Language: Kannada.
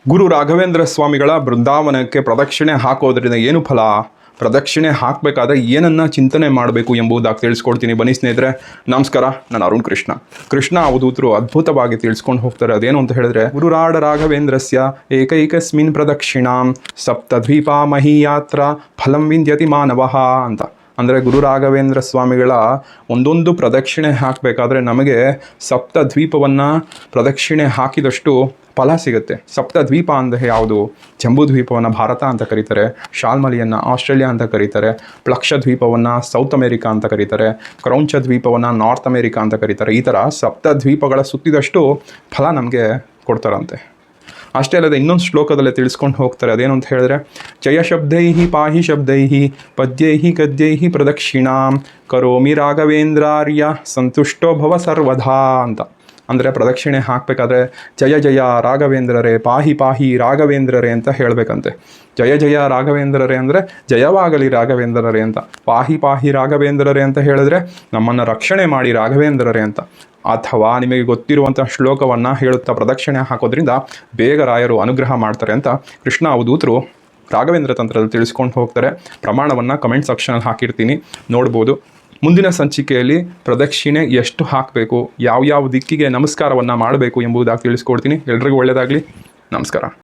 ಗುರು ರಾಘವೇಂದ್ರ ಸ್ವಾಮಿಗಳ ಬೃಂದಾವನಕ್ಕೆ ಪ್ರದಕ್ಷಿಣೆ ಹಾಕೋದ್ರಿಂದ ಏನು ಫಲ, ಪ್ರದಕ್ಷಿಣೆ ಹಾಕಬೇಕಾದ್ರೆ ಏನನ್ನ ಚಿಂತನೆ ಮಾಡಬೇಕು ಎಂಬುದಾಗಿ ತಿಳಿಸ್ಕೊಡ್ತೀನಿ. ಬನ್ನಿ ಸ್ನೇಹಿತರೆ, ನಮಸ್ಕಾರ. ನಾನು ಅರುಣ್ ಕೃಷ್ಣ ಅವಧೂತರು ಅದ್ಭುತವಾಗಿ ತಿಳಿಸ್ಕೊಂಡು ಹೋಗ್ತಾರೆ. ಅದೇನು ಅಂತ ಹೇಳಿದ್ರೆ, ಗುರುರಾಡ ರಾಘವೇಂದ್ರಸ್ಯ ಏಕೈಕಸ್ಮಿನ್ ಪ್ರದಕ್ಷಿಣಾಂ ಸಪ್ತದ್ವೀಪಾ ಮಹೀಯಾತ್ರ ಫಲಂ ವಿಂದ್ಯತಿ ಮಾನವಃ ಅಂತ. ಅಂದರೆ ಗುರು ರಾಘವೇಂದ್ರ ಸ್ವಾಮಿಗಳ ಒಂದೊಂದು ಪ್ರದಕ್ಷಿಣೆ ಹಾಕಬೇಕಾದ್ರೆ ನಮಗೆ ಸಪ್ತದ್ವೀಪವನ್ನು ಪ್ರದಕ್ಷಿಣೆ ಹಾಕಿದಷ್ಟು ಫಲ ಸಿಗುತ್ತೆ. ಸಪ್ತದ್ವೀಪ ಅಂದರೆ ಯಾವುದು? ಜಂಬೂದ್ವೀಪವನ್ನು ಭಾರತ ಅಂತ ಕರೀತಾರೆ, ಶಾಲ್ಮಲಿಯನ್ನು ಆಸ್ಟ್ರೇಲಿಯಾ ಅಂತ ಕರೀತಾರೆ, ಪ್ಲಕ್ಷ ದ್ವೀಪವನ್ನು ಸೌತ್ ಅಮೇರಿಕಾ ಅಂತ ಕರೀತಾರೆ, ಕ್ರೌಂಚ ದ್ವೀಪವನ್ನು ನಾರ್ತ್ ಅಮೇರಿಕಾ ಅಂತ ಕರೀತಾರೆ. ಈ ಥರ ಸಪ್ತದ್ವೀಪಗಳ ಸುತ್ತಿದಷ್ಟು ಫಲ ನಮಗೆ ಕೊಡ್ತಾರಂತೆ. ಅಷ್ಟೇ ಅಲ್ಲದೆ ಇನ್ನೊಂದು ಶ್ಲೋಕದಲ್ಲೇ ತಿಳಿಸ್ಕೊಂಡು ಹೋಗ್ತಾರೆ. ಅದೇನು ಅಂತ ಹೇಳಿದ್ರೆ, ಜಯ ಶಬ್ದೈ ಪಾಹಿ ಶಬ್ದೈ ಪದ್ಯೈ ಗದ್ಯೈ ಪ್ರದಕ್ಷಿಣಾಂ ಕರೋಮಿ ರಾಘವೇಂದ್ರಾರ್ಯ ಸಂತುಷ್ಟೋ ಭವ ಸರ್ವಧಾ ಅಂತ. ಅಂದರೆ ಪ್ರದಕ್ಷಿಣೆ ಹಾಕಬೇಕಾದ್ರೆ ಜಯ ಜಯ ರಾಘವೇಂದ್ರರೇ, ಪಾಹಿ ಪಾಹಿ ರಾಘವೇಂದ್ರರೇ ಅಂತ ಹೇಳಬೇಕಂತೆ. ಜಯ ಜಯ ರಾಘವೇಂದ್ರರೇ ಅಂದರೆ ಜಯವಾಗಲಿ ರಾಘವೇಂದ್ರರೇ ಅಂತ, ಪಾಹಿ ಪಾಹಿ ರಾಘವೇಂದ್ರರೇ ಅಂತ ಹೇಳಿದ್ರೆ ನಮ್ಮನ್ನು ರಕ್ಷಣೆ ಮಾಡಿ ರಾಘವೇಂದ್ರರೇ ಅಂತ. ಅಥವಾ ನಿಮಗೆ ಗೊತ್ತಿರುವಂಥ ಶ್ಲೋಕವನ್ನು ಹೇಳುತ್ತಾ ಪ್ರದಕ್ಷಿಣೆ ಹಾಕೋದ್ರಿಂದ ಬೇಗ ರಾಯರು ಅನುಗ್ರಹ ಮಾಡ್ತಾರೆ ಅಂತ ಕೃಷ್ಣ ಅವಧೂತರು ರಾಘವೇಂದ್ರ ತಂತ್ರದಲ್ಲಿ ತಿಳಿಸ್ಕೊಂಡು ಹೋಗ್ತಾರೆ. ಪ್ರಮಾಣವನ್ನು ಕಮೆಂಟ್ ಸೆಕ್ಷನಲ್ಲಿ ಹಾಕಿರ್ತೀನಿ, ನೋಡ್ಬೋದು. ಮುಂದಿನ ಸಂಚಿಕೆಯಲ್ಲಿ ಪ್ರದಕ್ಷಿಣೆ ಎಷ್ಟು ಹಾಕಬೇಕು, ಯಾವ ದಿಕ್ಕಿಗೆ ನಮಸ್ಕಾರವನ್ನು ಮಾಡಬೇಕು ಎಂಬುದಾಗಿ ತಿಳಿಸ್ಕೊಡ್ತೀನಿ. ಎಲ್ರಿಗೂ ಒಳ್ಳೆಯದಾಗಲಿ. ನಮಸ್ಕಾರ.